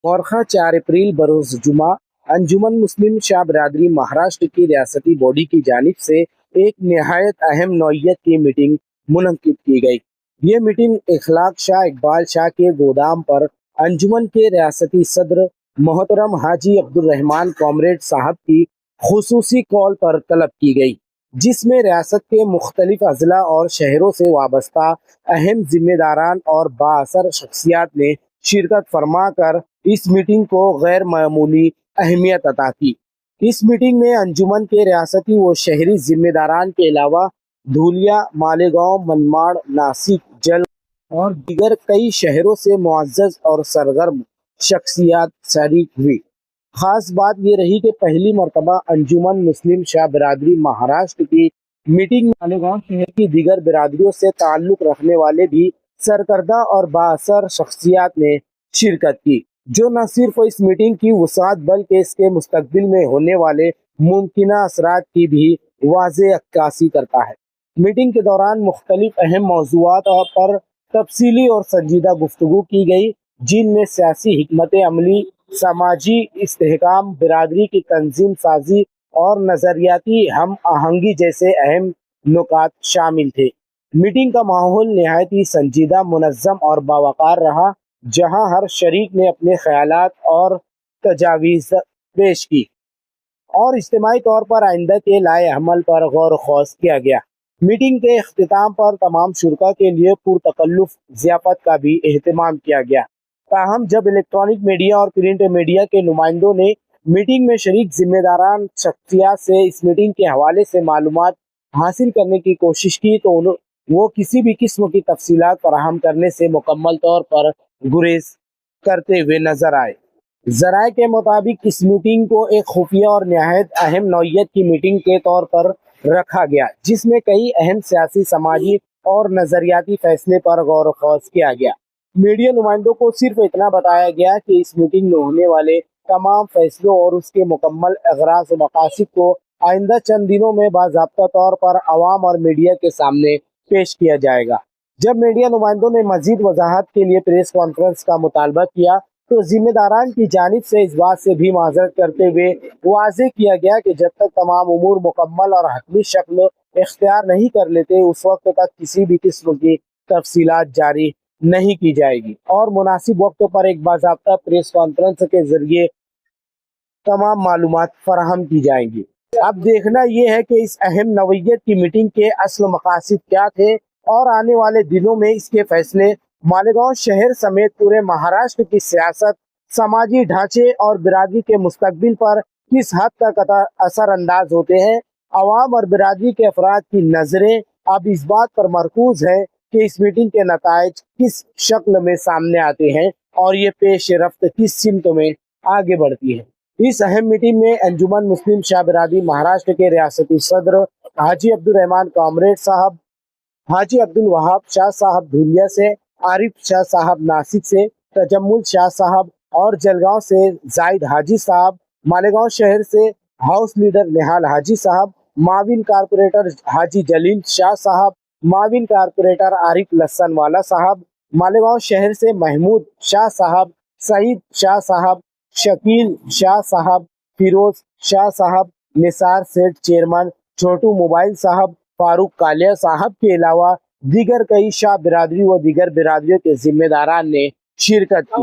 मौरखा 4 अप्रैल बरोज जुमा अंजुमन मुस्लिम शाह बरादरी महाराष्ट्र की रियासती बॉडी की जानिब से एक नहायत अहम नौइयत की मीटिंग मुनक्किद की गई। ये मीटिंग इखलाक शाह इकबाल शाह के गोदाम पर अंजुमन के रियासती सदर मोहतरम हाजी अब्दुल रहमान कॉमरेड साहब की खुसूसी कॉल पर तलब की गई, जिसमें रियासत के मुख्तलिफ अजला और शहरों से वाबस्ता अहम जिम्मेदारान और बाअसर शख्सियात ने शिरकत फरमा कर इस मीटिंग को गैर मामूली अहमियत अता की। इस मीटिंग में अंजुमन के रियासती व शहरी जिम्मेदारान के अलावा धूलिया, मालेगांव, मनमाड़, नासिक, जल और दीगर कई शहरों से मुअज़्ज़ज़ और सरगर्म शख्सियात शरीक हुई। खास बात ये रही कि पहली मरतबा अंजुमन मुस्लिम शाह बरादरी महाराष्ट्र की मीटिंग में मालेगांव शहर की दीगर बिरादरियों से ताल्लुक़ रखने वाले भी सरकर्दा और बाअसर शख्सियात ने शिरकत की, जो न सिर्फ इस मीटिंग की वसाअत बल्कि इसके मुस्तकबिल में होने वाले मुमकिना असरात की भी वाज़ेह अक्कासी करता है। मीटिंग के दौरान मुख्तलिफ अहम मौज़ूआत पर तफसीली और संजीदा गुफ्तगू की गई, जिनमें सियासी हिकमत अमली, समाजी इस्तेहकाम, बिरादरी की तंजीम साजी और नज़रियाती हम आहंगी जैसे अहम नुकात शामिल थे। मीटिंग का माहौल निहायत ही संजीदा, मुनज़्ज़म और बावक़ार रहा, जहां हर शरीक ने अपने ख़यालात और तजावीज़ पेश की और इज्तिमाई तौर पर आइंदा के लाए अमल पर गौर ख़ौस किया गया। मीटिंग के इख्तिताम पर तमाम शुरका के लिए पुरतकल्लुफ़ ज़ियाफ़त का भी एहतमाम किया गया। ताहम जब इलेक्ट्रॉनिक मीडिया और प्रिंट मीडिया के नुमाइंदों ने मीटिंग में शरीक जिम्मेदारान शख्सियात से इस मीटिंग के हवाले से मालूमात हासिल करने की कोशिश की, तो वो किसी भी किस्म की तफसीलात फराहम करने से मुकम्मल तौर पर गुरेज करते हुए नजर आए। ज़राए के मुताबिक इस मीटिंग को एक खुफिया और नहायत अहम नौइयत की मीटिंग के तौर पर रखा गया, जिसमें कई अहम सियासी, समाजी और नज़रियाती फैसले पर गौर ख़ौस किया गया। मीडिया नुमाइंदों को सिर्फ इतना बताया गया कि इस मीटिंग में होने वाले तमाम फैसलों और उसके मुकम्मल अगराज़ व मकासिद को आइंदा चंद दिनों में बाज़ाब्ता तौर पर अवाम और मीडिया के सामने पेश किया जाएगा। जब मीडिया नुमाइंदों ने मजीद वजाहत के लिए प्रेस कॉन्फ्रेंस का मुतालबा किया, तो जिम्मेदारान की जानिब से इस बात से भी माजरत करते हुए वाज़ेह किया गया कि जब तक तमाम उमूर मुकम्मल और हतमी शक्ल इख्तियार नहीं कर लेते, उस वक्त तक किसी भी किस्म की तफसीलात जारी नहीं की जाएगी और मुनासिब वक्त पर एक बाज़ाब्ता प्रेस कॉन्फ्रेंस के जरिए तमाम मालूमात फराहम की जाएंगी। अब देखना यह है कि इस अहम नौइयत की मीटिंग के असल मकासद क्या थे और आने वाले दिनों में इसके फैसले मालेगांव शहर समेत पूरे महाराष्ट्र की सियासत, समाजी ढांचे और बिरादरी के मुस्तकबिल पर किस हद तक असरअंदाज होते हैं। अवाम और बिरादरी के अफराद की नज़रें अब इस बात पर मरकूज है कि इस मीटिंग के नताइज किस शक्ल में सामने आते हैं और ये पेश रफ्त किस सिमत में आगे बढ़ती है। इस अहम मीटिंग में अंजुमन मुस्लिम शाह बरादरी महाराष्ट्र के रियासती सदर हाजी अब्दुल रहमान कॉमरेड साहब, हाजी अब्दुल वहाब शाह साहब धूलिया से, आरिफ शाह साहब नासिक से, तजम्मुल शाह साहब और जलगांव से जाहिद हाजी साहब, मालेगांव शहर से हाउस लीडर निहाल हाजी साहब, माविन कारपोरेटर हाजी जलील शाह साहब, माविन कारपोरेटर आरिफ लस्सनवाला साहब, मालेगांव शहर से महमूद शाह साहब, सईद शाह साहब, शकील शाह साहब, फिरोज शाह साहब, निसार सेठ चेयरमैन छोटू मोबाइल साहब, फारूक कालिया साहब के अलावा दीगर कई शाह बिरादरी व दीगर बिरादरियों के जिम्मेदारान ने शिरकत की।